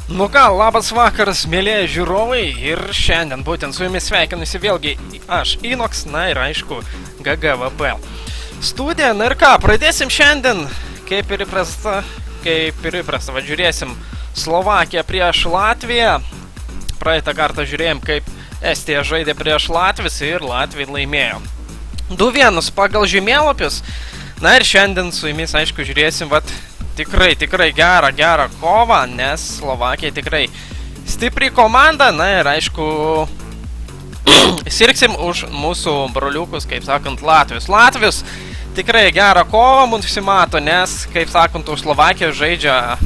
Nu ką, labas vakaras, mėlyje žiūrovai, ir šiandien būtent su jumis sveikinusi vėlgi aš, Inox, na ir aišku, GGVP studija. Na ir ką, pradėsim šiandien, kaip ir įprasta, va, žiūrėsim Slovakiją prieš Latviją. Praeitą kartą žiūrėjom, kaip Estija žaidė prieš Latvis ir Latvija laimėjo 2-1 pagal žemėlapius. Na ir šiandien su jumis, aišku, žiūrėsim, vat, tikrai gerą kovą, nes Slovakija tikrai stipri komanda. Na ir aišku, sirgsim už mūsų broliukus, kaip sakant, Latvius tikrai gerą kovą mums visi mato, nes, kaip sakant, už Slovakiją žaidžia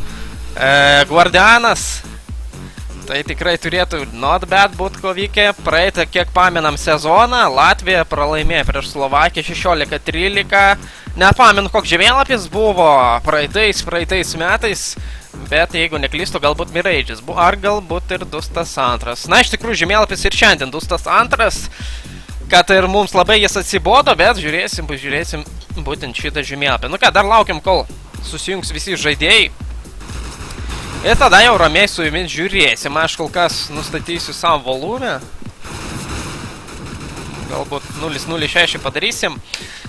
Guardianas. Tai tikrai turėtų not bad būt kovykę. Praeitą, kiek pamenam sezoną, Latvija pralaimėjo prieš Slovakiją 16-13. Nepamenu, koks žemėlapis buvo praeitais metais, bet jeigu neklystu, galbūt Mirage'is buvo, ar galbūt ir Dustas antras. Na, iš tikrųjų, žemėlapis ir šiandien Dustas antras, kad ir mums labai jis atsibodo, bet žiūrėsim būtent šitą žemėlapį. Nu ką, dar laukiam, kol susijungs visi žaidėjai. Ir tada jau ramiai su jumis žiūrėsim. Aš kol kas nustatysiu savo volumę. Galbūt 0.06 padarysim.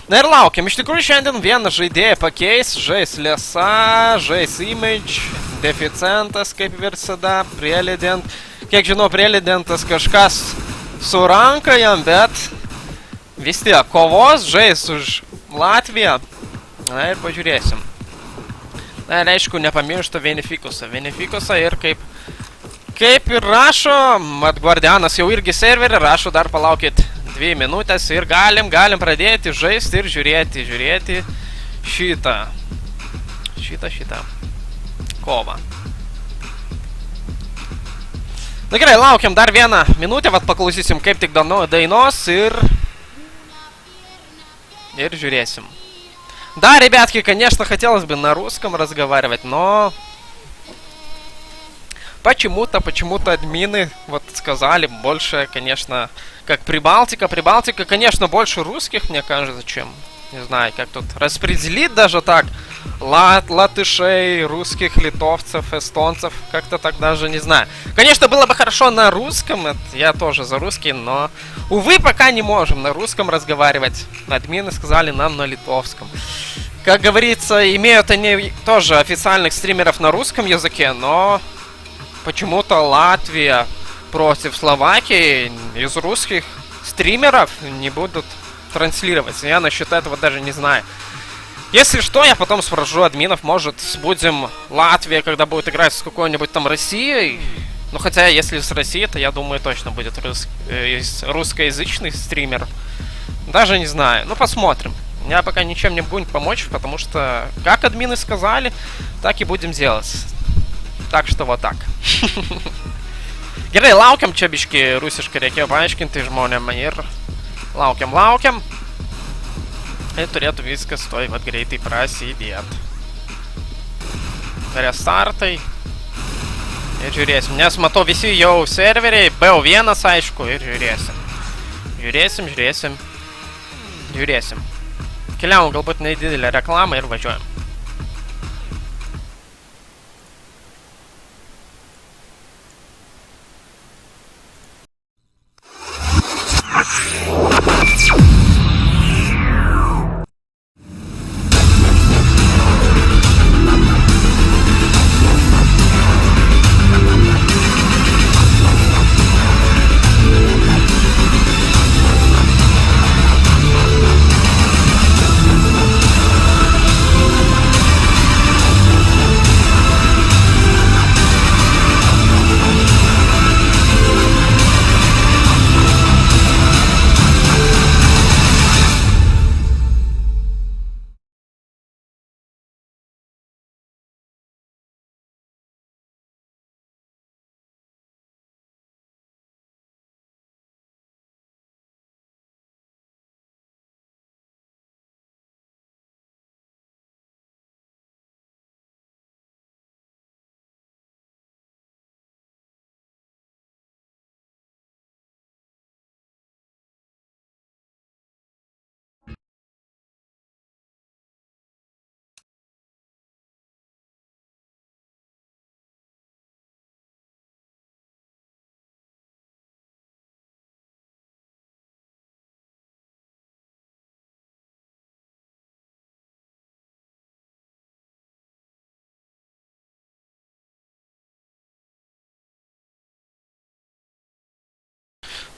Na ir laukiam. Iš tikrųjų šiandien vieną žaidėją pakeis. Žais Lesa, žais Image, Deficientas, kaip visada, Prelident. Kiek žinau, Prelidentas kažkas su ranka jam, bet vis tiek kovos, žais už Latviją. Na ir pažiūrėsim. Na ir aišku, nepamiršta Venifikusą ir kaip ir rašo, mat Guardianas jau irgi serverį rašo, dar palaukit 2 minutės ir galim pradėti žaisti ir žiūrėti šitą kovą. Na gerai, laukiam dar 1 minutę, vat paklausysim kaip tik dainos ir žiūrėsim. Да, ребятки, конечно, хотелось бы на русском разговаривать, но почему-то админы вот сказали больше, конечно, как Прибалтика, конечно, больше русских, мне кажется, чем, не знаю, как тут распределить даже так, латышей, русских, литовцев, эстонцев, как-то так даже не знаю. Конечно, было бы хорошо на русском, это я тоже за русский, но, увы, пока не можем на русском разговаривать. Админы сказали нам на литовском. Как говорится, имеют они тоже официальных стримеров на русском языке, но почему-то Латвия против Словакии из русских стримеров не будут транслировать. Я насчет этого даже не знаю. Если что, я потом спрошу админов, может, будем Латвия, когда будет играть с какой-нибудь там Россией. Ну, хотя, если с Россией, то я думаю, точно будет русскоязычный стример. Даже не знаю. Ну, посмотрим. Я пока ничем не могу помочь, потому что, как админы сказали, так и будем делать. Так что вот так. Gerai, laukiam čia biški rusiškai reikėjo paaiškinti žmonėm ir laukiam. Ir turėtų viskas toj vat greitai prasidėt. Restartai. Ir žiūrėsim, nes matau visi jau serveriai, BO1 aišku, ir žiūrėsim. Keliavom galbūt nedidelę reklamą ir važiuojam.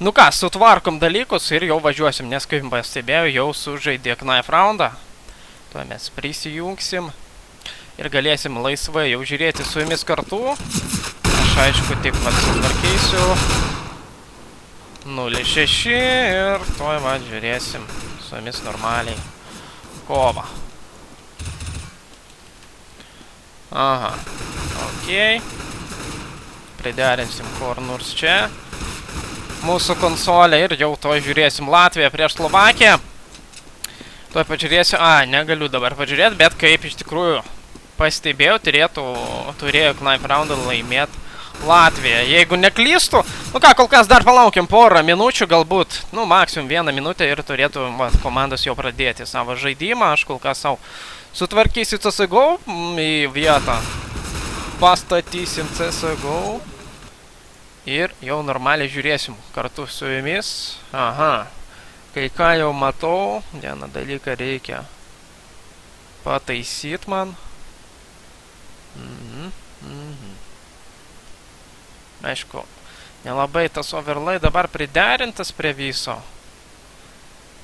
Nu ką, sutvarkom dalykus ir jau važiuosim, nes kaip pastebėjau, jau sužaidė Knife Roundą. Tuo mes prisijungsim ir galėsim laisvai jau žiūrėti su jumis kartu. Aš aišku tik sutvarkysiu 0.6 ir tuoj žiūrėsim su jumis normaliai kovą. Aha, okei. Priderinsim kur nors čia mūsų konsolę ir jau to žiūrėsim Latviją prieš Slovakiją. Tuoj pažiūrėsiu, negaliu dabar pažiūrėti, bet kaip iš tikrųjų pastebėjau, turėjo Knife Roundą laimėti Latviją. Jeigu neklystu, nu ką, kol kas dar palaukiam porą minučių, galbūt, nu, maksimum 1 minutę ir turėtų komandos jau pradėti savo žaidimą. Aš kol kas savo sutvarkysiu CSGO į vietą. Pastatysim CSGO. Ir jau normaliai žiūrėsim kartu su jumis. Aha. Kai ką jau matau, vieną dalyką reikia pataisyti man. Aišku, nelabai tas overlay dabar priderintas prie viso.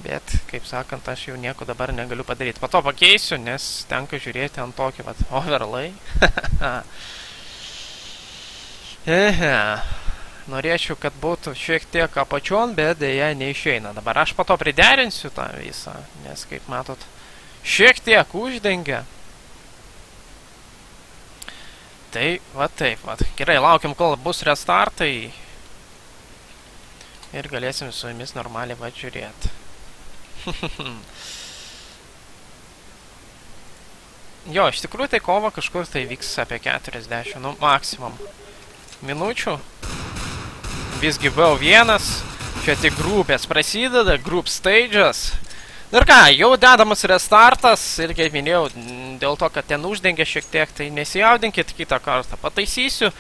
Bet, kaip sakant, aš jau nieko dabar negaliu padaryti. Po to pakeisiu, nes tenka žiūrėti ant tokį overlay. Norėčiau, kad būtų šiek tiek apačion, bet dėja neišeina. Dabar aš po to priderinsiu tą visą, nes, kaip matot, šiek tiek uždengia. Tai, taip. Gerai, laukiam, kol bus restartai. Ir galėsim su jumis normaliai žiūrėti. Jo, iš tikrųjų tai kova kažkur tai vyks apie 40, nu, maksimum minučių. Visgi BO1, čia tik grupės prasideda, group stages. Ir ką, jau dedamas restartas ir kaip minėjau, dėl to, kad ten uždengia šiek tiek, tai nesijaudinkit, kitą kartą pataisysiu,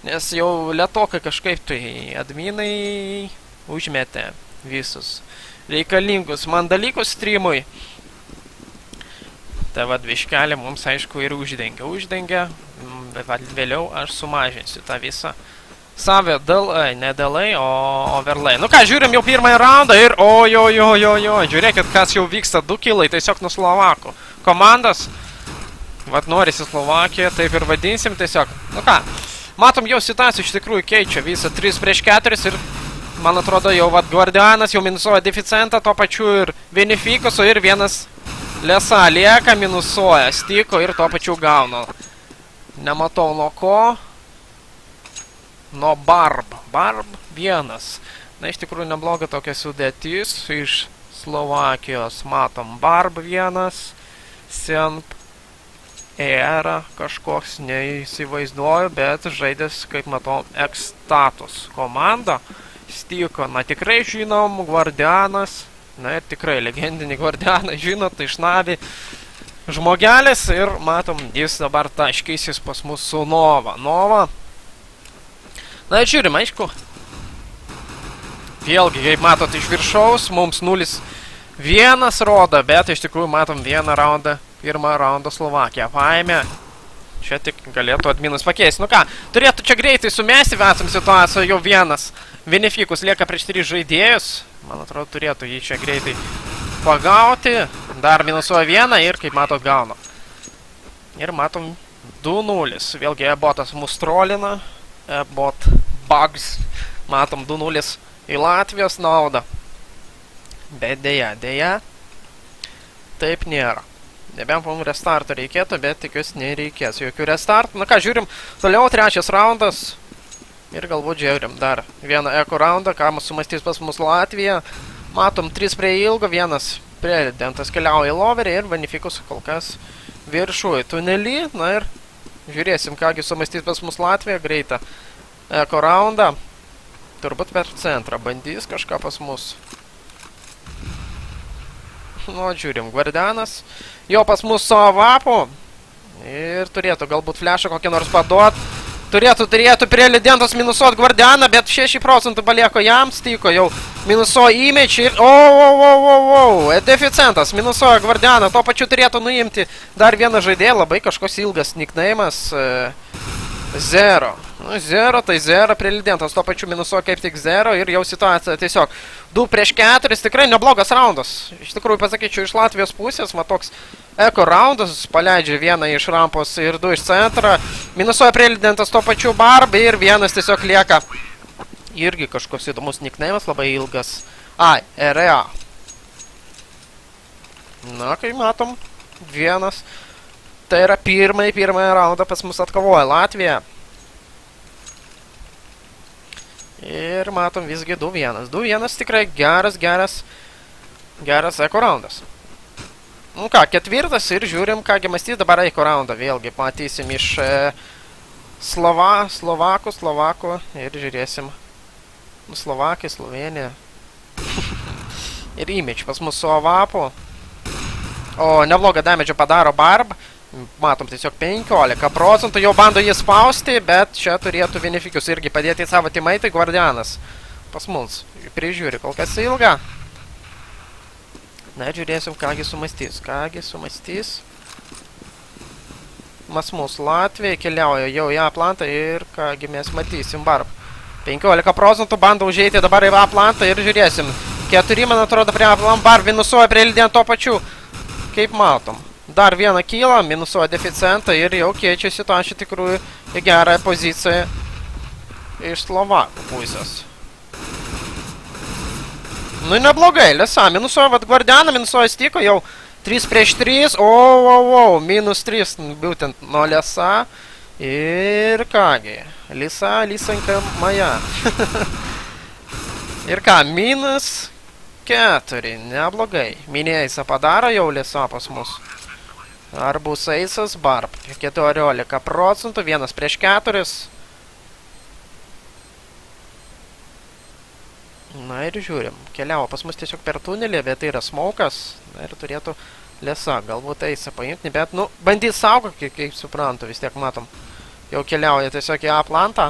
nes jau lėtokai kažkaip tai adminai užmetė visus reikalingus man dalykus streamui. Tai viškelė mums aišku ir uždengia, bet vėliau aš sumažinsiu tą visą savo ne delay, o overlay. Nu ką, žiūrim jau pirmąjį raundą ir žiūrėkit, kas jau vyksta, 2 kilai, tiesiog nuo Slovakų komandos. Norisi Slovakiją, taip ir vadinsim tiesiog. Nu ką, matom jau situaciją iš tikrųjų keičia visą 3-4 ir man atrodo jau Guardianas jau minusuoja deficentą, to pačiu ir Vinifikuso ir vienas Lesa lieka, minusuoja Stiko ir to pačiu gauna. Nematau nuo ko. Nuo Barb 1. Na, iš tikrųjų nebloga tokia sudėtis. Iš Slovakijos matom Barb 1, Senp, Era, kažkoks neįsivaizduoju, bet žaidės, kaip matau, X-Status komanda. Stiko, na tikrai žinom, Guardianas, na ir tikrai legendinį Guardianą žinot, iš Navi žmogelis ir matom, jis dabar taškysis pas mus su Nova. Na ir žiūrim, aišku. Vėlgi, kaip matot, iš viršaus mums 0-1 rodo, bet iš tikrųjų matom vieną raundą, pirmą raundą Slovakija paėmė. Čia tik galėtų adminas pakeisti. Nu ką, turėtų čia greitai sumesti, esam situaciją jau vienas. Vinifikus lieka prieš 3 žaidėjus. Man atrodo, turėtų jį čia greitai pagauti. Dar minusuoja 1 ir, kaip matot, gauna. Ir matom 2-0. Vėlgi, ebotas mus trolina. Ebot bugs. Matom 2-0 į Latvijos naudą. Bet dėja. Taip nėra. Nebent mums restarto reikėtų, bet tikiuosi nereikės jokių restartų. Na ką, žiūrim, toliau 3 raundas. Ir galbūt žiūrim dar vieną eko raundą, ką sumastys pas mus Latvija. Matom 3 prie ilgo, vienas prezidentas keliauja į loverį ir Vanifikus kol kas viršuoja tunelį. Na ir žiūrėsim, kągi sumastys pas mus Latvija. Greitą eko raundą. Turbūt per centrą bandys kažką pas mus. Nu, žiūrim, Guardianas. Jo pas mus savo vapu. Ir turėtų galbūt flešą kokį nors paduot. Turėtų prie Lidentos minusuot Guardianą, bet 6% palieko jam, Stiko jau minusuoja įmečiai ir... Deficientas minusuoja Guardianą, to pačiu turėtų nuimti dar vieną žaidėją, labai kažkoks ilgas nickname'as. Zero. Nu, zero, tai zero, prelidentas tuo pačiu minusuoja kaip tik zero ir jau situacija tiesiog 2-4, tikrai neblogas raundas. Iš tikrųjų pasakyčiau iš Latvijos pusės, toks eko raundas, paleidžia vieną iš rampos ir 2 iš centro. Minusuoja prelidentas tuo pačiu Barb ir vienas tiesiog lieka. Irgi kažkoks įdomus nickname'as, labai ilgas. Ai, RA. Na, kai matom, vienas. Tai yra pirmąją raundą pas mus atkovoja Latvija. Ir matom visgi 2-1. 2-1 tikrai geras eko raundas. Nu ką, ketvirtas ir žiūrim, kągi mąstys dabar eko raundą. Vėlgi matysim iš Slovakų ir žiūrėsim. Slovakai, Slovenija. Ir image pas mus su Avapu. O neblogą damage padaro Barb. Matom tiesiog 15%, jau bando jį spausti, bet čia turėtų Vinifikius irgi padėti į savo teammaitą Guardianas. Pas mums prižiūri kol kas ilgą. Na, žiūrėsim, kągi sumastys. Mas Latvija keliauja jau į Atlantą ir kągi mes matysim Barb. 15% bando užeiti dabar į Atlantą ir žiūrėsim. 4, man atrodo, prie Atlantą Barb minusuoja prie Lydien to pačiu. Kaip matom. Dar vieną kylą, minusuoja deficentą ir jau keičia situaciją tikrųjų į gerąją poziciją iš Slovakų pusės. Nu, neblogai, Lesa minusuoja, vat Guardianą minusuoja Stiko jau 3-3, minus 3, būtent nuo Lesa. Ir kągi, Lisa Maja. Ir ką, minus 4, neblogai. Minėjusą padaro jau Lesa pas mus. Ar bus eisas Barb? 14%, 1-4. Na ir žiūrim. Keliavo pas mus tiesiog per tunelį, bet tai yra smokas. Na ir turėtų Lesa galbūt eisą paimti, bet, nu, bandys saugoti, kaip suprantu, vis tiek matom. Jau keliauja tiesiog į Atlantą.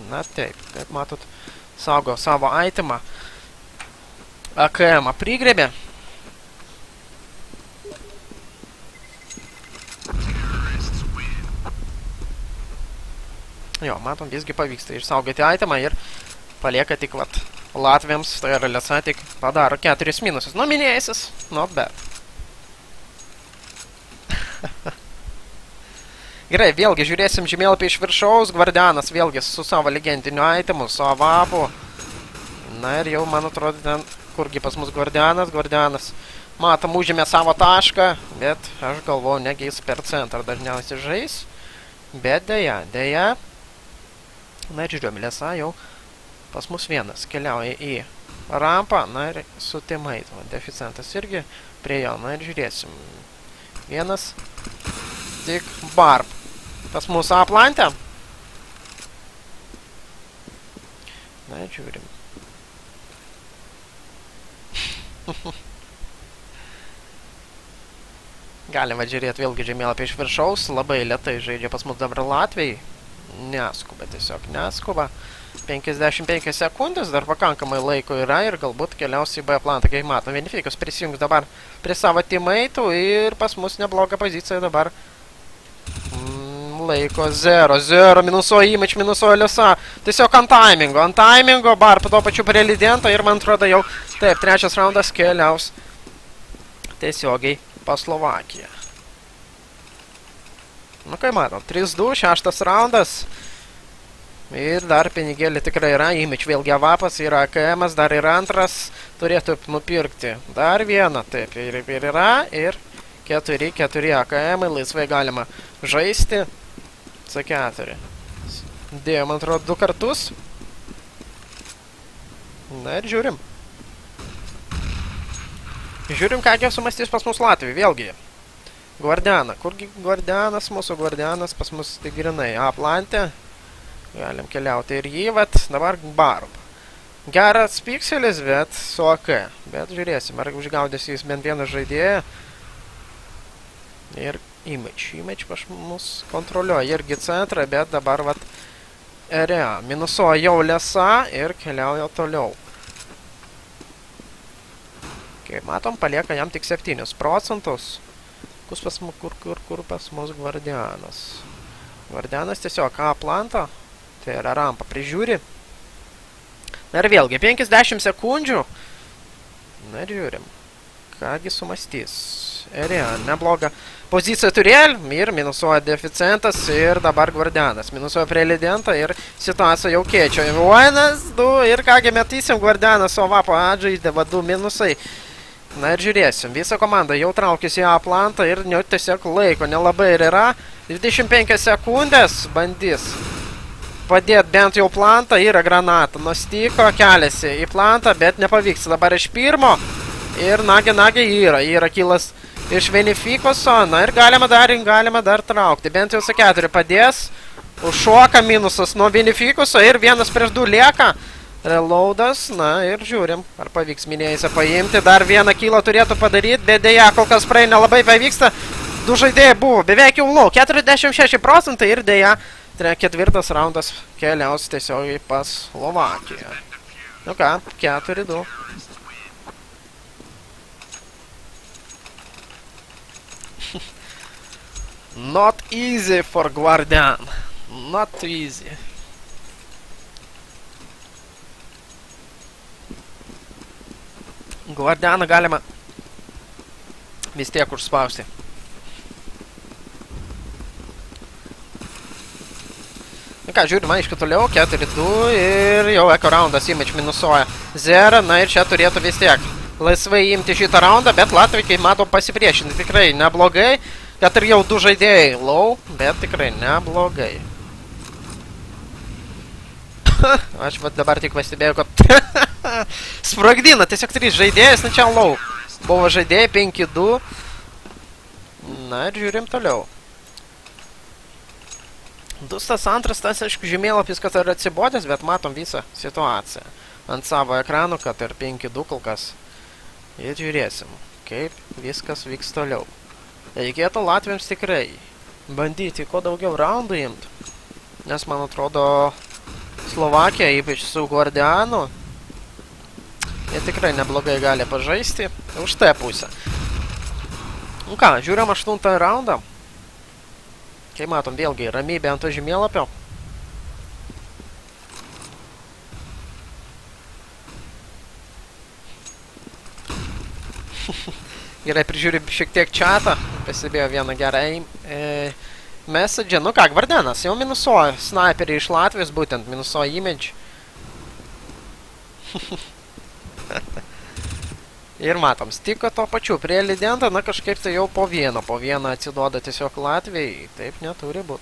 Na taip, kaip matot, saugo savo itemą. AKM prigrebė. Jo, matom, visgi pavyksta išsaugoti itemą ir palieka tik vat Latviams, tai yra Lesa tik padaro 4 minusus. Nu, minėjusis, not bad. Gerai, vėlgi žiūrėsim žemėlapį iš viršaus. Guardianas vėlgi su savo legendiniu itemu, su Avapu. Na ir jau, man atrodo, ten kurgi pas mus Guardianas, matom, užėmė savo tašką, bet aš galvoju, negi jis per centrą dažniausiai žais, bet dėja, na ir žiūrėjom, Lesa jau pas mus vienas keliauja į rampą, na ir su teammate, deficientas irgi prie jo, na ir žiūrėsim, vienas, tik Barb, pas mus Atlantę, na ir žiūrim. Galima žiūrėti vėlgi žemėlapį iš viršaus, labai lėtai žaidžia pas mus dabar Latvijai, neskuba, 55 sekundės, dar pakankamai laiko yra ir galbūt keliausiai B Atlantą, kaip matom, Vinifikius prisijungs dabar prie savo teammaitų ir pas mus neblogą poziciją dabar laiko 0, minusuoja image, minusuoja Lesa, tiesiog ant timingo, Barb to pačiu prie Lydento ir man atrodo jau, taip, trečias raundas keliaus tiesiogiai pas Slovakiją. Nu, kai matom, 3-2, 6 raundas ir dar pinigėlį tikrai yra, image vėlgi Avapas, yra AKM'as, dar ir antras turėtų nupirkti, dar vieną, taip, ir yra, ir 4 AKM'ai, laisvai galima žaisti. C4. Dėjo, man atrodo, 2 kartus. Na ir žiūrim. Žiūrim, kągi sumastys pas mus Latvijai, vėlgi. Guardianą. Kurgi Guardianas, mūsų Guardianas pas mus tai grinai Atlantė. Galim keliauti ir jį, vat, dabar Barb. Geras pikselis, bet su AK. Bet žiūrėsim, ar užgaudės jis bent vieną žaidėją. Ir image pas mus kontroliuoja irgi centrą, bet dabar vat RA minusuoja jau Lesa ir keliauja toliau. Kaip matom, palieka jam tik 7%. Kur pas mus Gvardianas. Gvardianas tiesiog A plantą, tai yra rampą prižiūri. Na ir vėlgi, 50 sekundžių. Na ir žiūrim, kągi sumastys. Erian, neblogą poziciją turėl ir minusuoja deficientas ir dabar Gvardianas. Minusuoja prie Lidentą ir situacija jau keičia. 1, 2 ir kągi metysim Gvardianas, o vapo atžaidė, va 2 minusai. Na ir žiūrėsim, visa komanda jau traukėsi į A plantą ir tiesiog laiko nelabai ir yra. 25 sekundės bandys padėti bent jau plantą, yra granata. Nustyko, keliasi į plantą, bet nepavyks. Dabar iš pirmo ir nagi yra kilas iš Venifikuso. Na ir galima dar traukti. Bent jau su 4 padės. Užšoka minusas nuo Venifikuso ir 1-2 lieka. Reloadas, na ir žiūrim, ar pavyks minėjusio paimti. Dar vieną kilą turėtų padaryti, bet dėja, kol kas praeina labai pavyksta. 2 žaidėjai buvo, beveik jau low, 46% ir dėja, 4 raundas keliaus tiesiogiai pas Slovakiją. Nu ką, 4-2. Not easy for Gvardian. Not too easy. Gvardianą galima vis tiek užspausti. Na ką, žiūrime, aišku, toliau, 4-2 ir jau eko raundas image minusuoja 0, na ir čia turėtų vis tiek laisvai imti šitą raundą, bet Latvijai, kaip matom, pasipriešinti tikrai neblogai, kad ir jau 2 žaidėjai low, bet tikrai neblogai. Aš dabar tik pastebėjau, kad sprogdina, tiesiog 3 žaidėjas, na čia low. Buvo žaidėjai 5-2. Na ir žiūrim toliau. Dustas antras, tas aišku žemėlapis, kad yra atsibodęs, bet matom visą situaciją ant savo ekranų, kad ir 5-2 kol kas. Ir žiūrėsim, kaip viskas vyks toliau. Reikėtų Latviams tikrai bandyti kuo daugiau raundų imti, nes man atrodo Slovakija, ypač su Gvardianu, jie tikrai neblogai gali pažaisti už tą pusę. Nu ką, žiūrim 8 raundą. Kaip matom, vėlgi, ramybė ant to žemėlapio. Gerai, prižiūri šiek tiek chatą. Pasibėjo vieną gerą message. Nu ką, Gvardianas jau minusuoja sniperį iš Latvijos, būtent minusuoja image. Ir matom, stiko to pačiu prie Lidentą, na kažkaip tai jau po vieną atsiduoda tiesiog Latvijai. Taip neturi būt.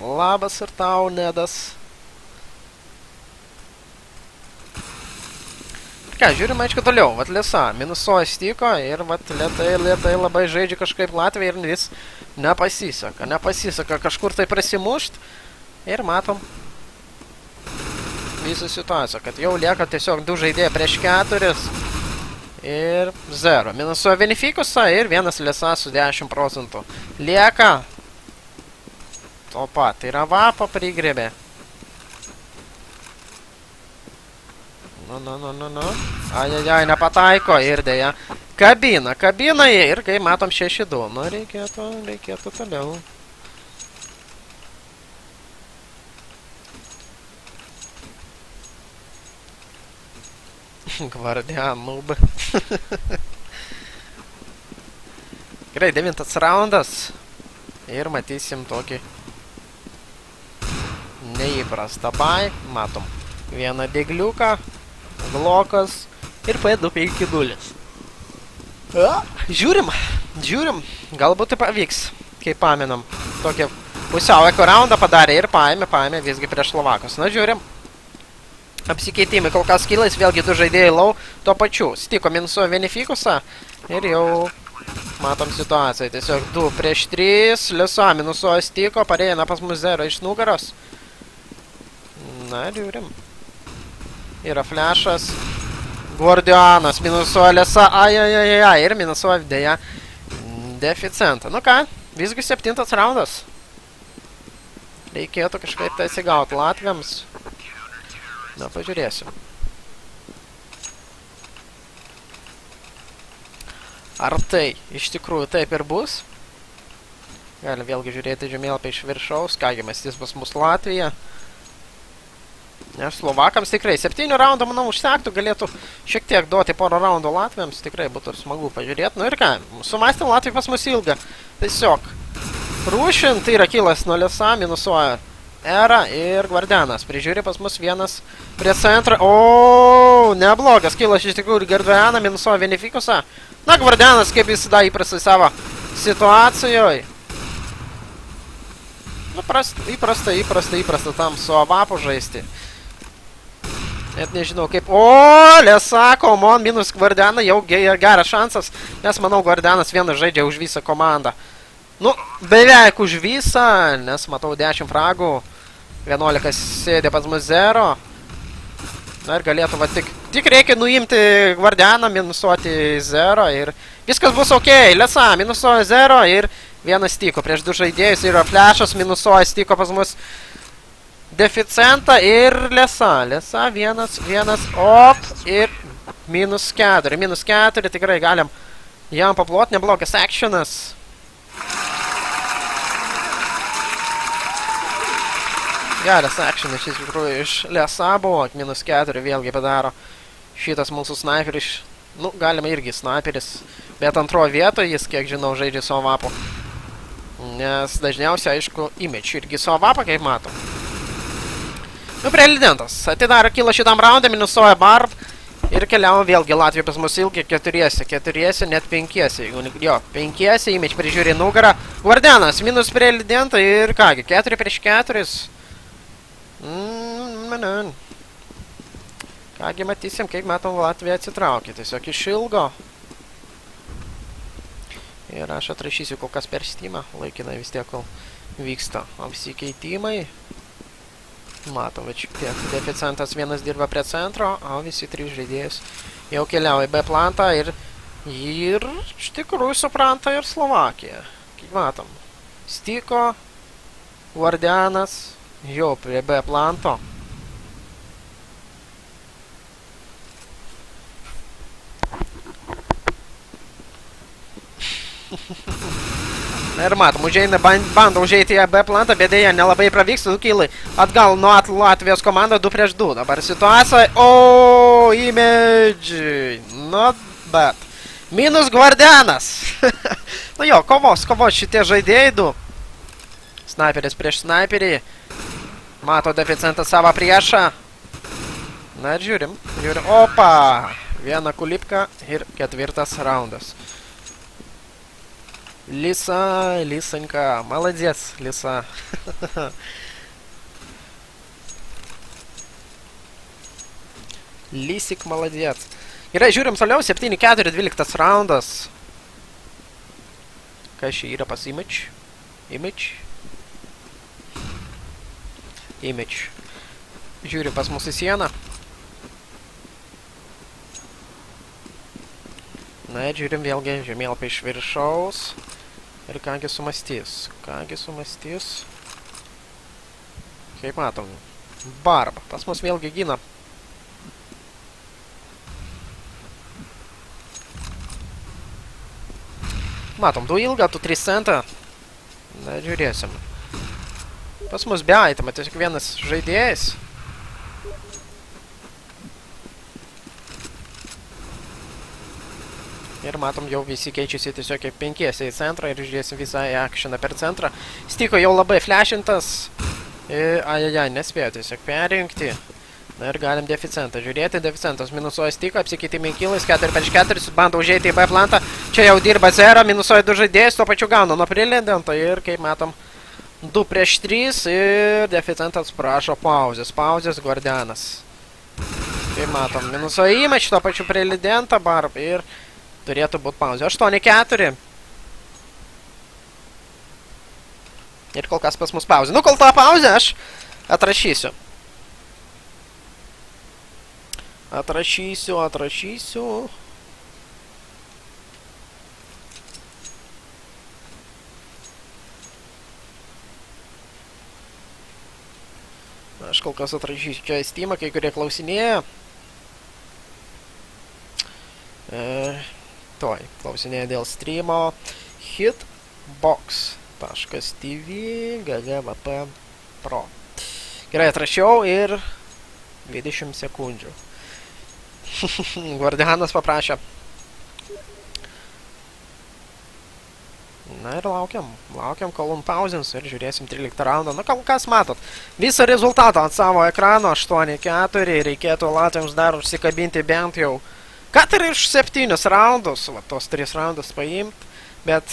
Labas ir tau, Nedas. Ką, žiūrim, aišku, toliau. Vat Lisa minusuoja stiko ir vat lėtai labai žaidžia kažkaip Latvija ir vis nepasiseka kažkur tai prasimušt. Ir matom visą situaciją, kad jau lieka tiesiog 2 žaidėjai prieš 4 ir 0. Minusuoja Venifikusą ir 1 Lisa su 10%. Lieka to pat, tai yra vapo prigrėbė. Nu. Ajajaj, nepataiko ir dėja. Kabina jie ir kai matom 6-2. Nu, reikėtų toliau. Gvardian, noob. Gerai, 9 raundas. Ir matysim tokį neįprastą bai. Matom vieną dėgliuką. Glokas ir P252. Žiūrim, galbūt tai pavyks, kaip paminam. Tokią pusiau eko raundą padarė ir paėmė visgi prieš Slovakus. Na, žiūrim. Apsikeitimai kol kas kilais, vėlgi 2 žaidėjai low, to pačiu. Stiko minusuoja Venifikusą ir jau matom situaciją. Tiesiog 2 prieš 3, Lisa minusuoja stiko, pareina pas mus 0 iš nugaros. Na, žiūrim. Yra flashas. Gvardianas minusuoja Lisa, ajajajaj, ir minusuoja dėja deficientą. Nu ką, visgi 7 raundas. Reikėtų kažkaip tai atsigauti Latviams. Na, pažiūrėsim. Ar tai iš tikrųjų taip ir bus? Galim vėlgi žiūrėti žemėlapį iš viršaus. Kągi, mąstys pas mus Latvija. Nes Slovakams tikrai 7 raundų, manau, užtektų. Galėtų šiek tiek duoti porą raundų Latviams. Tikrai būtų smagu pažiūrėti. Nu ir ką, sumastėm Latvija pas mus ilgą. Tiesiog Rūšin, tai yra kilas nuo Lesa, minusuoja Era ir Gvardianas. Prižiūri pas mus vienas prie centro. O, neblogas kilas iš tikrųjų ir Gvardianą minusuoja Benefikusą. Na, Gvardianas kaip visada įprastai savo situacijoje. Nu, įprasta tam su Avapu žaisti. Net nežinau kaip... O, Lesa, komon, minus Gvardianą, jau geras šansas. Nes, manau, Gvardianas vienas žaidžia už visą komandą. Nu, beveik už visą, nes matau 10 fragų. 11 sėdė pas mus 0. Na ir galėtų, va, tik reikia nuimti Gvardianą, minusuoti 0 ir viskas bus ok. Lesa, minusuoja 0 ir vienas Stiko. Prieš 2 žaidėjus yra flashas, minusuoja Stiko pas mus Deficentą ir Lesa. Lesa, vienas, op, ir minus 4. Minus 4, tikrai galim jam paplot, neblogas actionas. Geras actionas iš tikrųjų iš Lesa buvo, minus 4 vėlgi padaro šitas mūsų sniperis. Nu, galima irgi sniperis, bet antroje vietoje jis, kiek žinau, žaidžia su Avapu. Nes dažniausiai, aišku, image irgi su Avapą, kaip matom. Nu, prelidentas. Atidaro kilą šitam raundą, minusuoja Barb. Ir keliavom vėlgi Latvija pas mus ilgi 4, net 5. Jo, 5, image prižiūri nugarą. Gvardianas, minus prelidentą ir kągi, 4 prieš 4. Kągi, matysim, kaip matom, Latvija atsitraukė. Tiesiog iš ilgo. Ir aš atrašysiu kol kas per Steamą. Laikinai vis tiek, kol vyksta apsikeitimai. Matom, bet šiek tiek Deficentas vienas dirba prie centro, o visi 3 žaidėjus jau keliauja B plantą ir iš tikrųjų supranta ir Slovakija. Kaip matom, Stiko, Gvardianas jau prie B planto. Na ir matom, užeina, bando užeiti į B plantą, bet dėja nelabai pavyksta, kilai atgal nuo Latvijos komanda 2 prieš 2. Dabar situacija, o, image, not bad. Minus Gvardianas. Nu jo, kovos šitie žaidėjai 2. Sniperis prieš sniperį. Mato Deficentas savo priešą. Na ir žiūrim. Opa, viena kulipka ir 4 raundas. Lisa, Lisanka, молодец, Lisa. Lisik, молодец. Gerai, žiūrim toliau, 7-4, 12 raundas. Kas čia yra pas image? Image. Žiūrim pas mūsų sieną. Na, žiūrim vėlgi žemėlapį iš viršaus. Ir kągi sumastys. Kaip matom. Barb. Pas mus vėlgi gina. Matom, 2 ilgą, 3 centą. Na, žiūrėsim. Pas mus be itemą, tiesiog vienas žaidėjas. Ir matom, jau visi keičiasi tiesiog 5 į centrą ir žiūrėsim visą actioną per centrą. Stiko jau labai flashintas. Ajajaj, nespėjo tiesiog perjungti. Na ir galim Deficentą žiūrėti. Deficentas minusuoja Stiko, apsikeitimai kilais, 4 prieš 4, bando užeiti į B plantą. Čia jau dirba 0, minusuoja 2 žaidėjus, tuo pačiu gauna nuo prilendento. Ir kaip matom, 2 prieš 3 ir Deficentas prašo pauzės. Pauzės Gvardianas. Kaip matom, minusuoja image, tuo pačiu prilendentą Barb ir... Turėtų būti pauzė. 8-4. Ir kol kas pas mus pauzė. Nu, kol tą pauzę aš atrašysiu. Atrašysiu. Aš kol kol kas atrašysiu čia į Steamą, kai kurie klausinėja. Klausinėja dėl streamo hitbox.tv ggvp pro. Gerai, atrašiau ir 20 sekundžių. Guardianas paprašė. Na ir laukiam, kol pauzins ir žiūrėsim 13 raundą. Na, kol kas matot, visą rezultatą ant savo ekrano 8-4, reikėtų latviams dar užsikabinti bent jau 4 iš 7 raundus, va, tos 3 raundus paimt, bet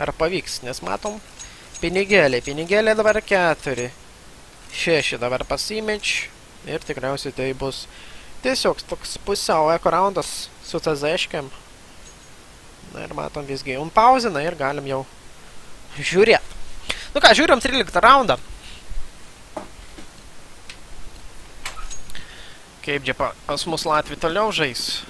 ar pavyks, nes matom, pinigėlė dabar 4, 6 dabar pasimeč ir tikriausiai tai bus tiesiog toks pusiau eko raundas su CZ-škiam. Na ir matom visgi pauzina ir galim jau žiūrėt. Nu ką, žiūrim 13 raundą. Kaipgi pas mus Latvija toliau žais.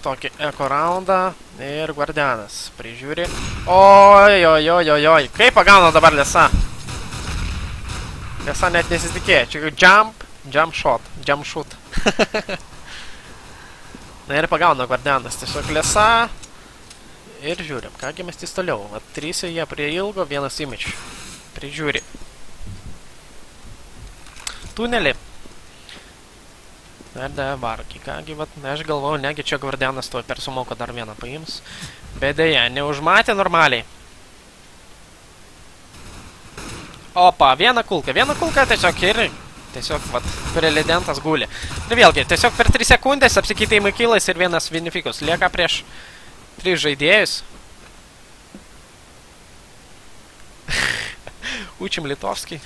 Tokį eko raundą ir Guardianas prižiūri. Oi. Kaip pagauna dabar Lesa? Lesa net nesitikėjo. Čia jump shoot. Na ir pagauna Guardianas. Tiesiog Lesa. Ir žiūrim, kągi mes tis toliau. 3 jie prie ilgo, 1 image. Prižiūri. Tunelį. Ir dabar, kągi, aš galvoju, negi čia Guardianas to per sumoką dar vieną paims. Bet dėja, neužmatė normaliai. Opa, viena kulka tiesiog ir tiesiog, preledentas guli. Ir vėlgi, tiesiog per 3 sekundės apsikeitėjimai kilais ir vienas vinifikus. Lieka prieš 3 žaidėjus. Učim Litovskį.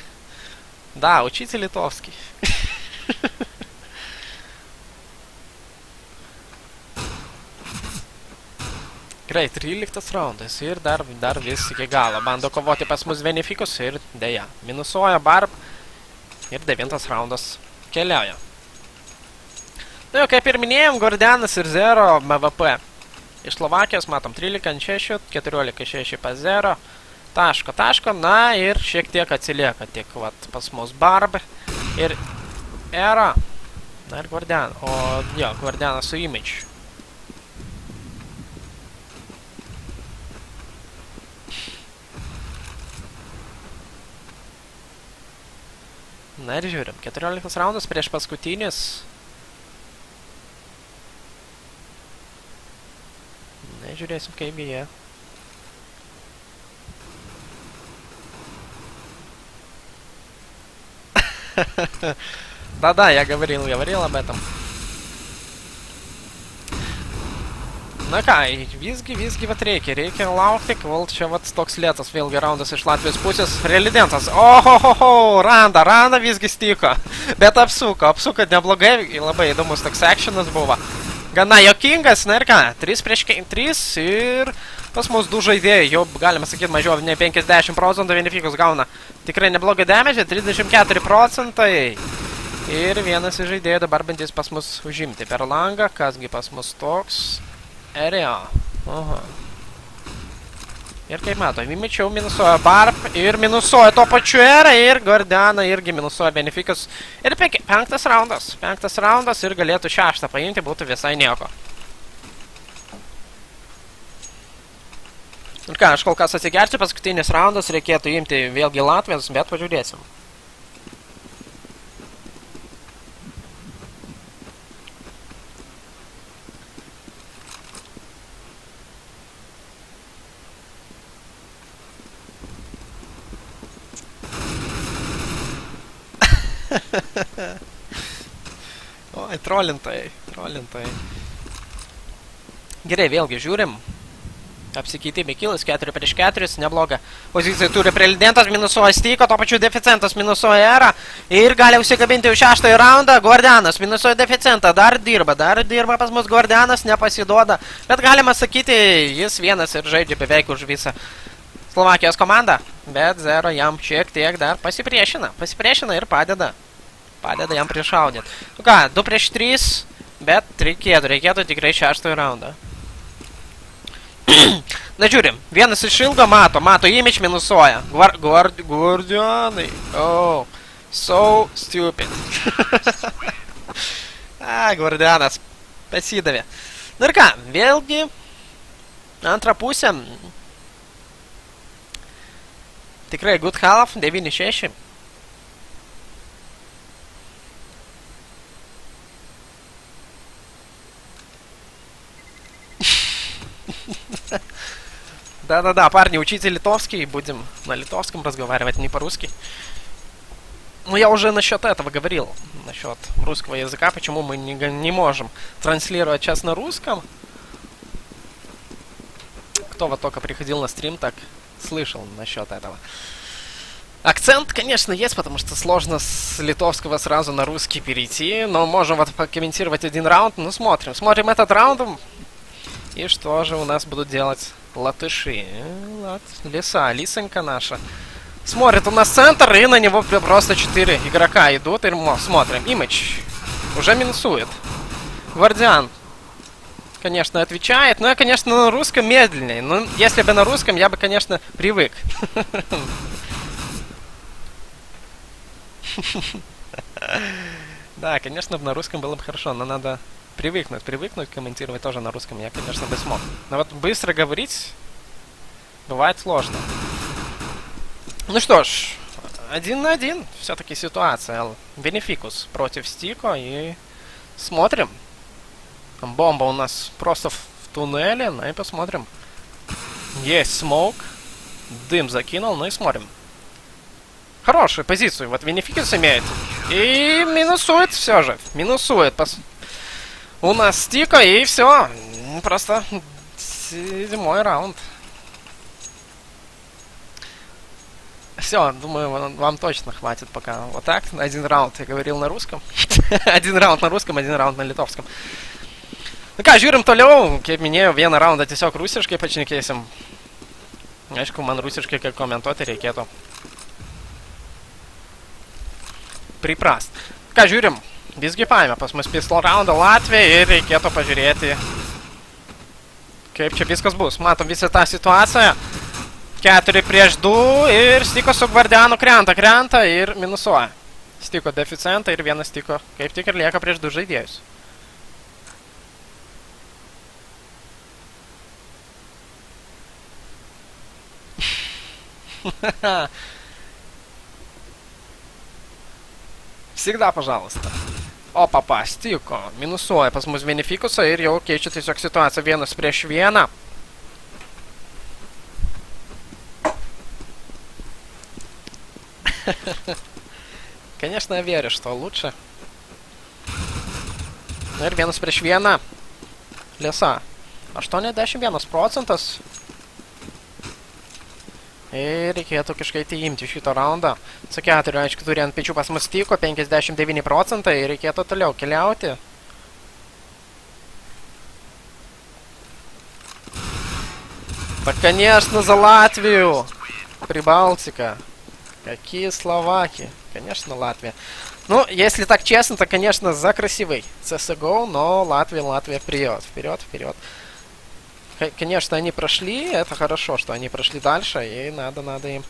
Da, učyti Litovskį. Gerai, 13 raundas ir dar vis iki galo. Bando kovoti pas mus Venifikus ir dėja. Minusuoja Barb ir 9 raundas keliauja. Tai jau kaip ir minėjom, Guardianas ir Zero MVP. Iš Slovakijos matom 13-6, 14-6 pas 0, taško, na ir šiek tiek atsilieka tik pas mus Barb ir Era, na ir Guardian, o jo, Guardianas su Image. Na ir žiūrim, 14 raundas prieš paskutinis. Žiūrėsim, kaip jie. Да, я говорил об этом. Na ką, visgi reikia laukti, kol čia toks lėtas vėlgi raundas iš Latvijos pusės. Relidentas, ohohoho, Randa visgi stiko. Bet apsuko neblogai, labai įdomus toks actionas buvo. Gana jokingas, na ir ką, 3 prieš 3 ir pas mus 2 žaidėjai, jau galima sakyti mažiau, ne 50% Venifikus gauna tikrai neblogą damage, 34%. Ir vienas iš žaidėjų dabar bandys pas mus užimti per langą, kasgi pas mus toks. Area. Aha. Ir kaip mato, įmečiau minusuoja Barb ir minusuoja to pačiu Era ir Guardianą irgi minusuoja Benefikus. Ir 5 raundas ir galėtų 6 paimti, būtų visai nieko. Ir ką, aš kol kas atsigersiu, paskutinis raundas reikėtų imti vėlgi Latvijos, bet pažiūrėsim. Oi, trolintai. Gerai, vėlgi žiūrim. Apsikeitimai kilas, 4 prieš 4, nebloga. Pozicija turi prelidentas, minusuoja Styko, to pačiu deficientas minusuoja Era. Ir gali užsikabinti jau 6 raundą, Guardianas minusuoja deficientą, dar dirba pas mus Guardianas, nepasiduoda. Bet galima sakyti, jis vienas ir žaidžia beveik už visą Slovakijos komandą. Bet Zero jam šiek tiek dar pasipriešina ir padeda jam priešaudėt. Nu ką, 2 prieš 3, bet reikėtų tikrai 6 raundą. Na žiūrim, vienas iš ilgo mato Image minusuoja. Guardianai. So stupid. Gvardianas pasidavė. Na ir ką, vėlgi antrą pusę. Tikrai good half, 9-6. Да-да-да, парни, учите литовский, будем на литовском разговаривать, не по-русски. Ну, я уже насчет этого говорил, насчет русского языка, почему мы не можем транслировать сейчас на русском. Кто вот только приходил на стрим, так слышал насчет этого. Акцент, конечно, есть, потому что сложно с литовского сразу на русский перейти, но можем вот покомментировать один раунд, ну, смотрим. Смотрим этот раунд, и что же у нас будут делать латыши. Лиса, лисонька наша. Смотрит у нас центр, и на него просто 4 игрока идут. И смотрим. Имидж уже минусует. Гвардиан, конечно, отвечает. Но я, конечно, на русском медленнее. Но если бы на русском, я бы, конечно, привык. Да, конечно, на русском было бы хорошо, но надо привыкнуть комментировать тоже на русском. Я, конечно, бы смог. Но вот быстро говорить бывает сложно. Ну что ж, 1-1. Все-таки ситуация. Бенефикус против Стико. И смотрим. Бомба у нас просто в туннеле. Ну и посмотрим. Есть смоук. Дым закинул. Ну и смотрим. Хорошую позицию. Вот Бенефикус имеет. И минусует все же. Минусует. У нас Стико. И все. Просто 7-й раунд. Все, думаю, вам точно хватит пока. Вот так, один раунд я говорил на русском. Один раунд на русском, один раунд на литовском. Nu ką, žiūrim toliau. Kaip minėjau, vieną raundą tiesiog rusiškai pašnekėsim. Aišku, man rusiškai kaip komentuoti reikėtų priprast. Ką, žiūrim. Visgi paėmė pas mus pistol raundą Latvija ir reikėtų pažiūrėti, kaip čia viskas bus. Matom visą tą situaciją. 4 prieš 2 ir Stiko su Gvardianu krenta ir minusuoja. Stiko deficentą ir vienas Stiko kaip tik ir lieka prieš 2 žaidėjus. Всегда, пожалуйста. Опа, Stiko minusuoja pas mus Benefikusą ir jau keičia tiesiog situaciją 1 prieš 1. Конечно, я верю, что лучше. Ir 1 prieš 1. Lisa. 81%. Ir reikėtų kažkaip imti šitą raundą. Su 4, aišku, turi ant pečių pas mus Stiko, 59%. Ir reikėtų toliau keliauti. Так, конечно, за Латвию. Прибалтика. Какие словаки? Конечно, Латвия. Ну, если так честно, то, конечно, за красивый CSGO, но Латвия вперед, вперед. Конечно, они прошли, это хорошо, что они прошли дальше, и надо им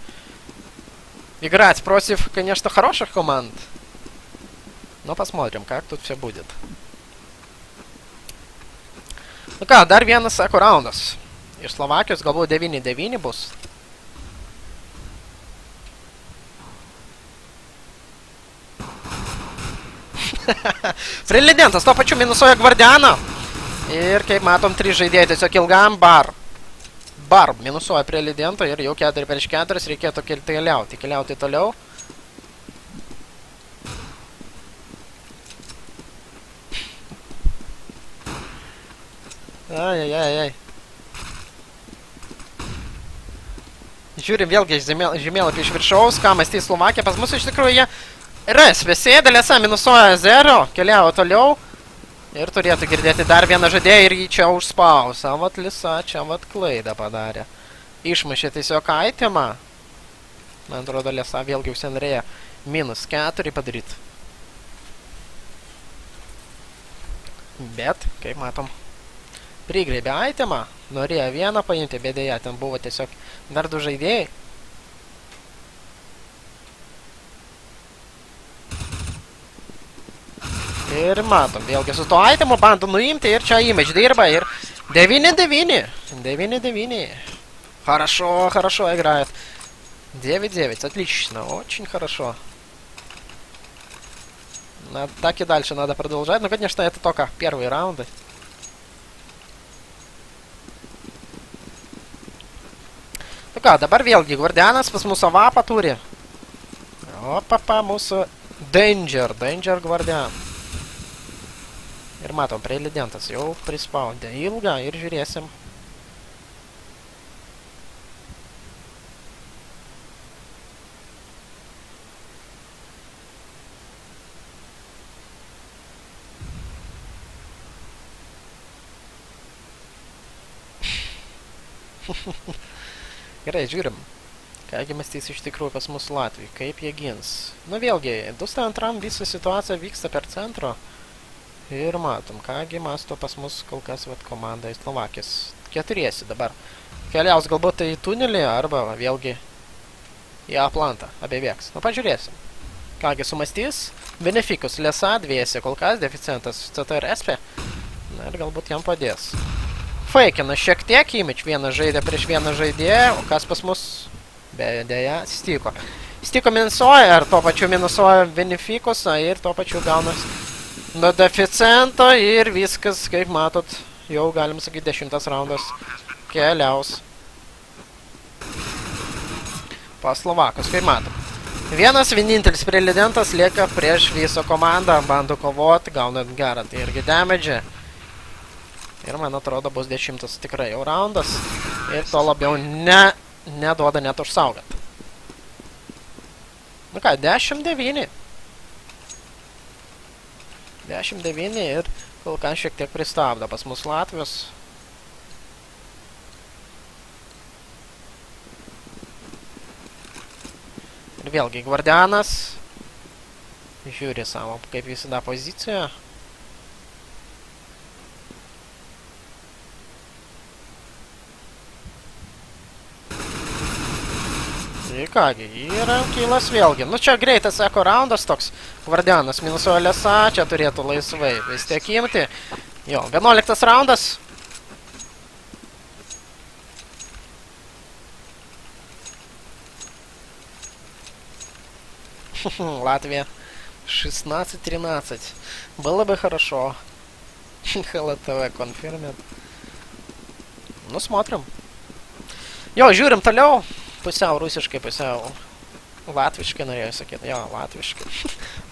играть против, конечно, хороших команд. Но посмотрим, как тут все будет. Nu ką, dar vienas sako raundas. Iš Slovakijos galbūt 9-9 bus. Prelegentas tuo pačiu minusuoja Gvardianą. Ir kaip matom, 3 žaidėjai tiesiog ilgam bar minusuoja Prelegentą ir jau 4 prieš 4 reikėtų keliauti toliau. Ai. Žiūrim vėlgi žemėlapį iš viršaus, ką mąstys Slovakija. Pas mus iš tikrųjų jie SVC dalėse minusuoja 0, keliavo toliau. Ir turėtų girdėti dar vieną žaidėją ir jį čia užspaus. Vat Lisa čia vat klaidą padarė. Išmušė tiesiog itemą. Man atrodo, Lisa vėlgi užsinorėjo -4 padaryti. Bet, kaip matom, prigrėbė itemą. Norėjo vieną paimti, bet dėja, ten buvo tiesiog dar 2 žaidėjai. Ir matom, vėlgi su to itemu bando nuimti ir čia image dirba ir 9-9. 9-9. Хорошо играет. 9-9, отлично, очень хорошо. Так и дальше надо продолжать. Ну, конечно, это только первые раунды. Nu ką, dabar vėlgi Guardianas pas mūsų vapą turi. Opapa, mūsų Danger Guardian. Ir matom, prelidentas jau prispaudė ilgą ir žiūrėsim. Gerai, žiūrim. Kągi mąstys iš tikrųjų pas mūsų Latvijai, kaip jie gins. Nu vėlgi, 202 visa situacija vyksta per centro. Ir matom, kągi mąsto pas mus kol kas vat komanda į Slovakijos. Keturiesi dabar. Keliaus galbūt į tunelį arba vėlgi į Atlantą. Abievieks. Nu pažiūrėsim. Kągi sumastys. Benefikus Lesa dviesi kol kas, deficientas CT ir SP. Na ir galbūt jam padės. Fakina šiek tiek image, vieną žaidė prieš vieną žaidėją, o kas pas mus dėja Stiko. Stiko minusuoja, ir tuo pačiu minusuoja Benefikusą, ir tuo pačiu gaunas nuo deficiento, ir viskas, kaip matot, jau galim sakyti 10 raundas keliaus pas Slovakus, kaip matom. Vienintelis prelidentas lieka prieš visą komandą, bando kovoti, gaunant gerą, tai irgi damage. Ir man atrodo bus 10 tikrai jau raundas. Ir to labiau neduoda net užsaugat. Nu ką, 10-9. 10-9 ir kol kas šiek tiek pristabdo pas mus Latvijos. Ir vėlgi Guardianas žiūri savo, kaip visada poziciją. Ir kągi, yra kylas vėlgi. Nu čia greitas eko raundas toks. Guardianas minusuoja Lesa, čia turėtų laisvai vis tiek imti. Jo, 11 raundas. Латвия 16-13. Было бы хорошо. ХЛТВ конфирмит. Ну, смотрим. Jo, žiūrim toliau. Pusiau rusiškai, pusiau latviškai norėjau sakyti. Jo, latviškai.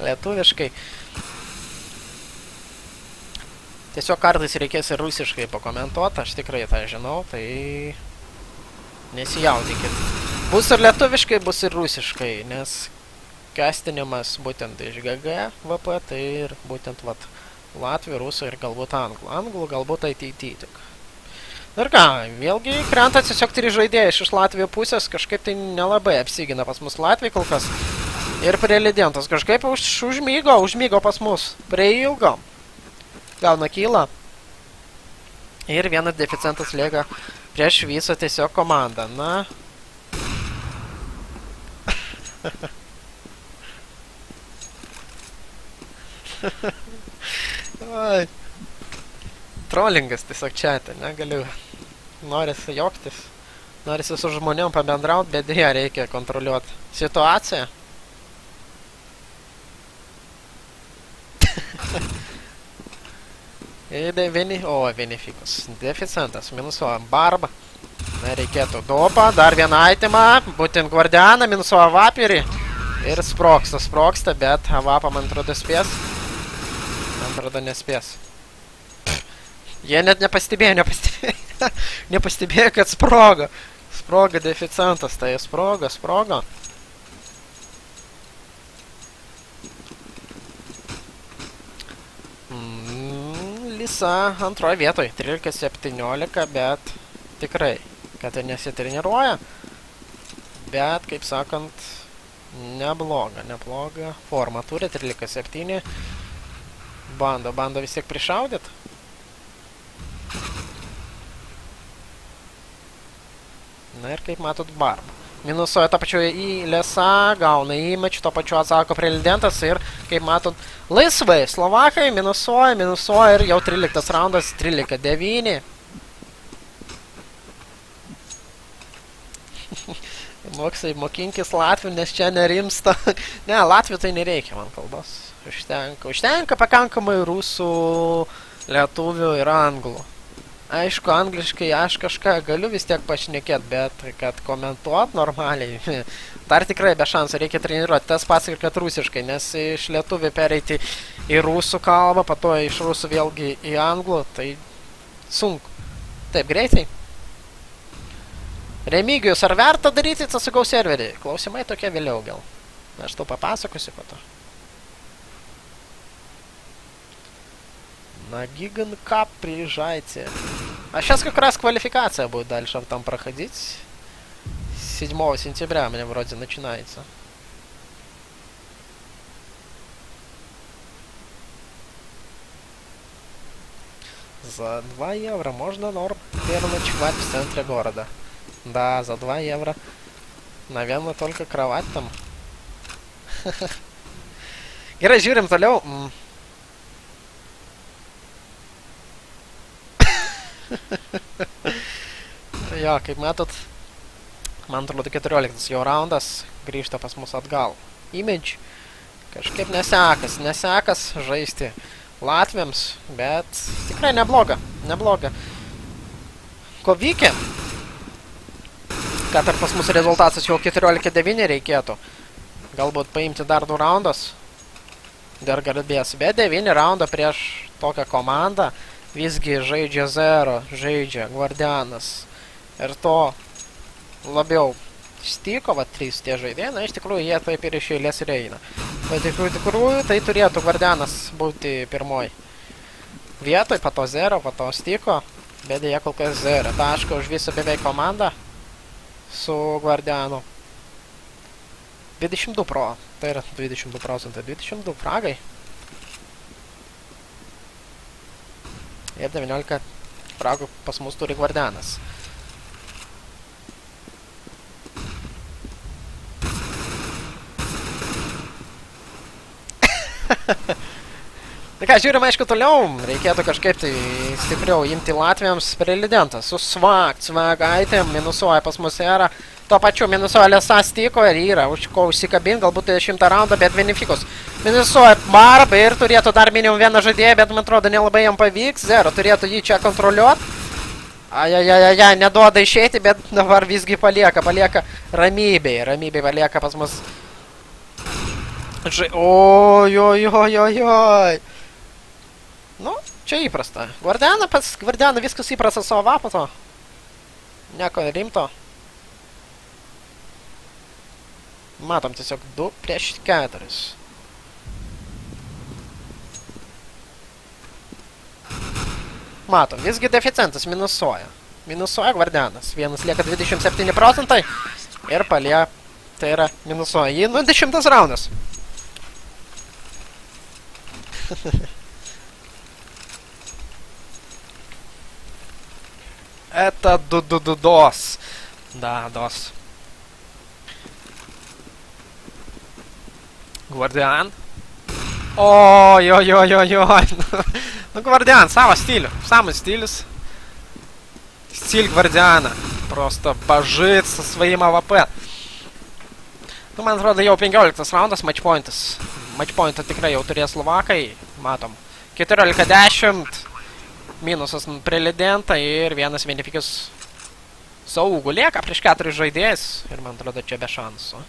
Lietuviškai. Tiesiog kartais reikės ir rusiškai pakomentuoti. Aš tikrai tą žinau, tai nesijaudinkit. Bus ir lietuviškai, bus ir rusiškai, nes kastinimas būtent iš GG VP, tai ir būtent vat latvių, rusų ir galbūt anglų. Anglų galbūt ateityje tik. Ir ką, vėlgi krenta tiesiog 3 žaidėjai iš Latvijų pusės, kažkaip tai nelabai apsigina pas mus Latvijai kol kas. Ir prelidentas kažkaip užmygo pas mus, prie ilgo. Gauna kylą. Ir vienas deficientas lieka prieš visą tiesiog komandą. Na. Oi. Trollingas tiesiog čiate, negaliu. Norisi joktis. Norisi su žmonėm pabendrauti, bet dėja reikia kontroliuoti situaciją. Benefikus. Deficientas. Minusuoja Barba. Reikėtų dopą. Dar vieną itemą. Būtent Guardianą. Minusuoja Vapirį. Ir sproksta, bet Vapa man atrodo spės. Man atrodo nespės. Jie net nepastebėjo. Nepastebėjo, kad sprogo. Sprogo deficientas, tai sprogo. Lisa antroje vietoje, 13-17, bet tikrai, kad nesitreniruoja. Bet, kaip sakant, nebloga forma turi, 13-7. Bando vis tiek prišaudyt. Na ir kaip matot Barba. Minusuoja to pačiu į Lėsą, gauna įmečių, to pačiu atsako Prelidentas ir, kaip matot, laisvai Slovakai minusuoja ir jau 13 raundas, 13-9. Moksai, mokinkis latvių, nes čia nerimsta. Ne, latvių tai nereikia man kalbos. Užtenka pakankamai rusų, lietuvių ir anglų. Aišku, angliškai aš kažką galiu vis tiek pašnekėt, bet kad komentuot normaliai, dar tikrai be šansų reikia treniruoti. Tas pats ir kad rusiškai, nes iš lietuvių pereiti į rusų kalbą, po to iš rusų vėlgi į anglų, tai sunku. Taip, greitai. Remigijus, ar verta daryti CSGO serverį? Klausimai tokie vėliau gal. Aš tau papasakosiu po to. На Гиган Кап приезжайте. А сейчас как раз квалификация будет дальше там проходить. 7 сентября у меня вроде начинается. За 2 евро можно норм переночевать в центре города. Да, за 2 евро. Наверное, только кровать там. Gerai, žiūrim toliau. Jo, kaip matot, man atrodo 14 jau raundas, grįžta pas mus atgal. Image kažkaip nesekas žaisti latviams, bet tikrai nebloga. Kovykė, kad ar pas mus rezultatas jau 14-9 reikėtų. Galbūt paimti dar 2 raundus. Dar garbės, bet 9 raundą prieš tokią komandą. Visgi žaidžia Zero, žaidžia Guardianas. Ir to labiau stiko, va 3 tie žaidėjai, na iš tikrųjų jie taip ir iš eilės ir eina. Bet tikrųjų tai turėtų Guardianas būti pirmoj vietoj, po to Zero, po to stiko, bet jie kol kas 0 taško už visą beveik komandą su Guardianu. 22 pro, tai yra 22%, 22 fragai. Ir 19 fragų pas mus turi Guardianas. Tai ką, žiūrim, aišku, toliau. Reikėtų kažkaip tai stipriau imti latviams Prelidentas. Su Svag item, minusuoja pas mus Era. Tuo pačiu minusuoja Lėsa stiko ir yra už ko užsikabint, galbūt 10 raundą, bet Benefikus minusuoja Barbą ir turėtų dar minimum vieną žaidėją, bet man atrodo nelabai jam pavyks. Zero turėtų jį čia kontroliuot. Ajajajajaj, neduoda išeiti, bet dabar visgi palieka ramybėj palieka pas mus. Ojojojojoj. Nu, čia įprasta. Guardiana viskas įprasta savo vapato. Nieko rimto. Matom tiesiog 2 prieš 4. Matom, visgi deficientas minusuoja. Minusuoja Guardianas. Vienas lieka 27% ir palie, tai yra minusuoja jį. Nu, 10 raundas. Это дос. Да, дос. Guardian. Ой-ой-ой-ой-ой. Ну, Guardian, самый стиль. Стиль Guardiana. Просто божит со своим АВП. Nu, man atrodo, jau 15 raundas matchpointas. Matchpointą tikrai jau turės Slovakai. Matom. 14-10. Minusas Prelidentą ir vienas Benefikus saugų lieka prieš 4 žaidėjus. Ir man atrodo, čia be šansų.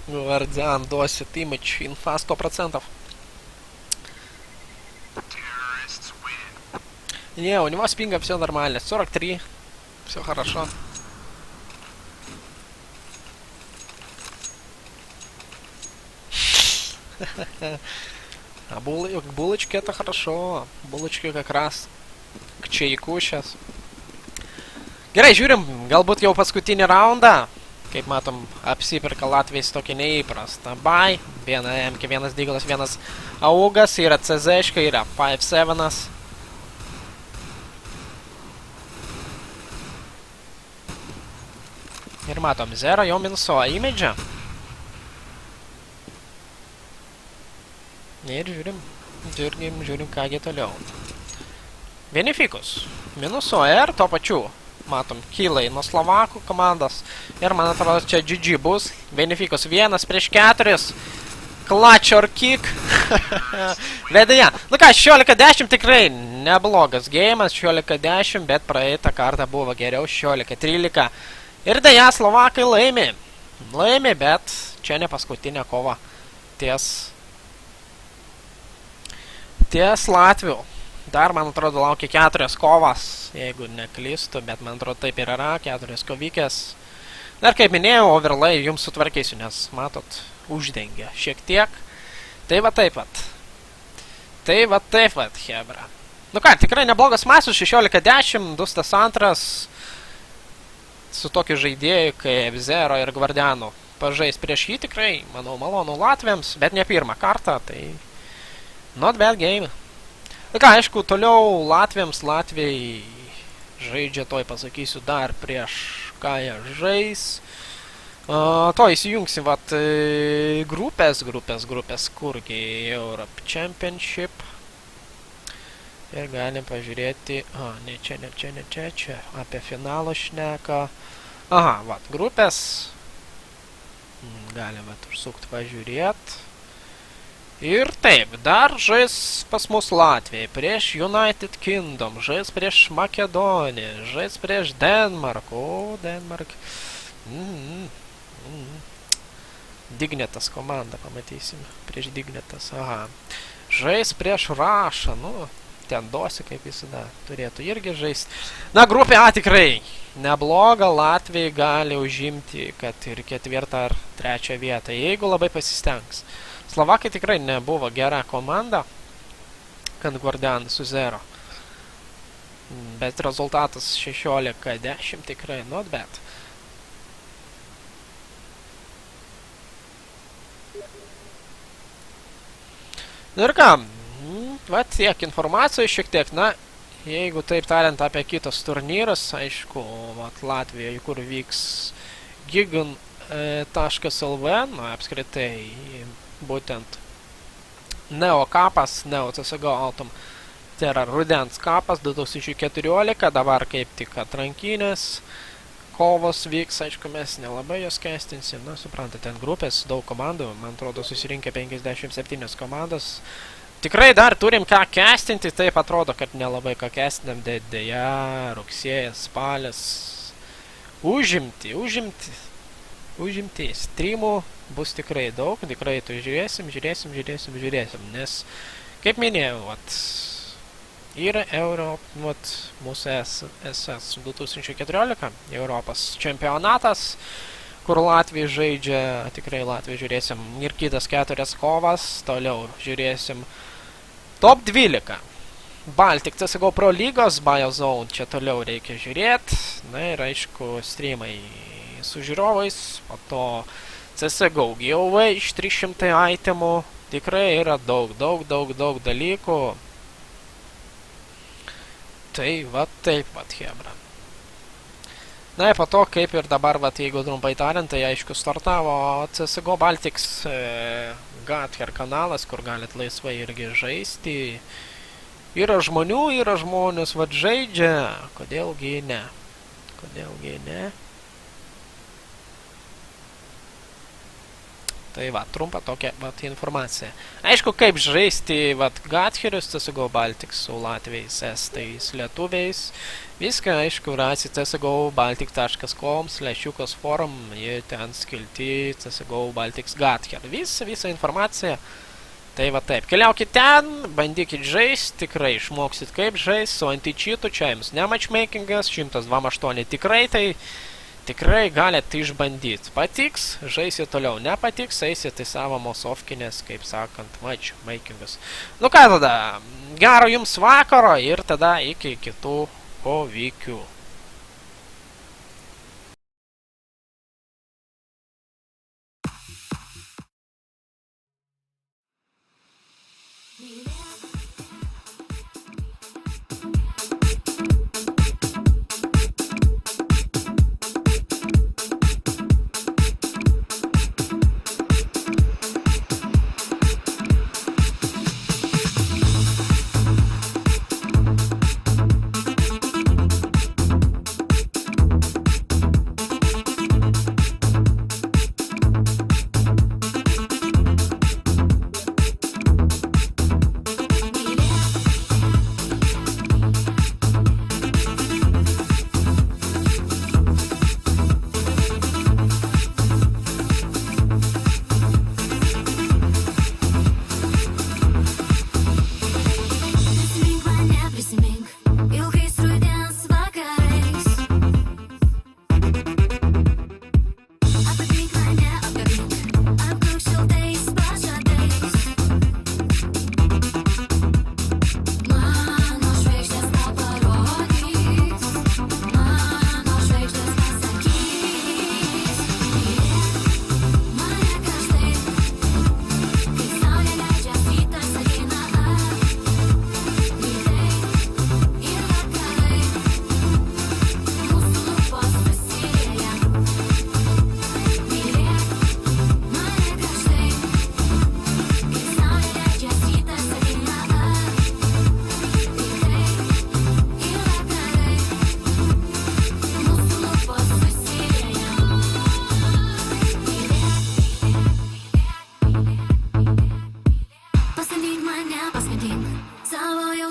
Guardian досит имидж, инфа 100%. Не, у него с пингом все нормально. 43. Все хорошо. А булочки это хорошо. Булочки как раз к чайку сейчас. Gerai, žiūrim, galbūt jau paskutinį raundą. Kaip matom, apsipirka Latvijais tokį neįprastą buy. Viena MK, vienas Diglas, vienas Augas, yra CZ, yra 5-7. Ir matom, Zero jau minusuoja imidžą. Ir žiūrim kągi toliau. Benefikus. Minusuoja ir to pačiu. Matom, kylai nuo Slovakų komandos. Ir man atrodo, čia GG bus. Benefikus 1-4. Clutch or kick. Vedėja. Nu ką, 16-10 tikrai neblogas gėjimas. 16-10, bet praeitą kartą buvo geriau. 16-13. Ir dėja, Slovakai laimi. Laimi, bet čia ne paskutinė kova ties Latvių. Dar, man atrodo, laukia 4 kovas, jeigu neklystu, bet man atrodo taip ir yra, 4 kovykės. Dar, kaip minėjau, overlay jums sutvarkysiu, nes, matot, uždengia šiek tiek. Tai va taip pat. Tai va taip pat, hebra. Nu ką, tikrai neblogas masus, 16-10, Dustas antras, su tokiu žaidėju kaip Zero ir Gvardianu. Pažais prieš jį tikrai, manau, malonu Latviams, bet ne pirmą kartą, tai not bad game. Na ką, aišku, toliau Latvijai žaidžia, toj pasakysiu, dar prieš ką jie žais. To įsijungsim, vat, grupės, kurgi Europe Championship. Ir galim pažiūrėti, ne čia, apie finalą šneka. Aha, vat, grupės. Galim, vat, užsukti pažiūrėti. Ir taip, dar žais pas mus Latvijai, prieš United Kingdom, žais prieš Makedoniją, žais prieš Denmark, Denmark. Dignetas komanda, pamatysim, prieš Dignetas, aha. Žais prieš Rašą, nu, ten dosi, kaip visada, turėtų irgi žaisti. Na, grupė A tikrai nebloga, Latvijai gali užimti, kad ir 4 ar 3 vietą, jeigu labai pasistengs. Slovakai tikrai nebuvo gera komanda, kad Gvardian su Zero. Bet rezultatas 16-10 tikrai not bad. Nu ir ką, va tiek informacijos šiek tiek, na, jeigu taip tariant apie kitos turnyrus, aišku, vat Latvijoje, kur vyks Gigan.lv, nu, apskritai, būtent Neo kapas, Neo CSGO Autumn, tai yra rudens kapas 2014, dabar kaip tik atrankinės kovos vyks, aišku, mes nelabai jos kestinsim, na, suprantate, ten grupės, daug komandų, man atrodo, susirinkę 57 komandos. Tikrai dar turim ką kestinti, taip atrodo, kad nelabai ką kestinam, dėja, rugsėjas, spalis, užimti, streamų bus tikrai daug, tikrai tu žiūrėsim, nes, kaip minėjau, vat, yra mūsų SS 2014 Europos čempionatas, kur Latvija žaidžia, tikrai Latvija žiūrėsim ir kitas 4 kovas, toliau žiūrėsim top 12. Baltic CSGO Pro lygos, Biozone, čia toliau reikia žiūrėti, na ir aišku, streamai su žiūrovais, po to CSGO giveaway iš 300 itemų, tikrai yra daug dalykų. Tai va taip pat, hebra. Na ir po to, kaip ir dabar, va, jeigu trumpai tariant, tai aišku startavo CSGO Baltics Gather kanalas, kur galit laisvai irgi žaisti. Yra žmonių, yra žmonės, va, žaidžia, kodėlgi ne. Tai va, trumpa tokia vat informacija. Aišku, kaip žaisti vat Gatherius CSGO Baltics su latviais, estais, lietuviais. Viską, aišku, rasit csgobaltic.com/forum, jie ten skilti CSGO Baltics Gather. Visa informacija. Tai va taip, keliaukit ten, bandykit žaisti, tikrai išmoksit kaip žaisti, su anti-cheatu, čia jums ne matchmakingas, 128 tikrai, tai tikrai galit išbandyti. Patiks, žaisit toliau. Nepatiks, eisit į savo mosovkinės, kaip sakant, matchmakingas. Nu ką tada, gero jums vakaro ir tada iki kitų kovykių.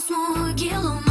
с могил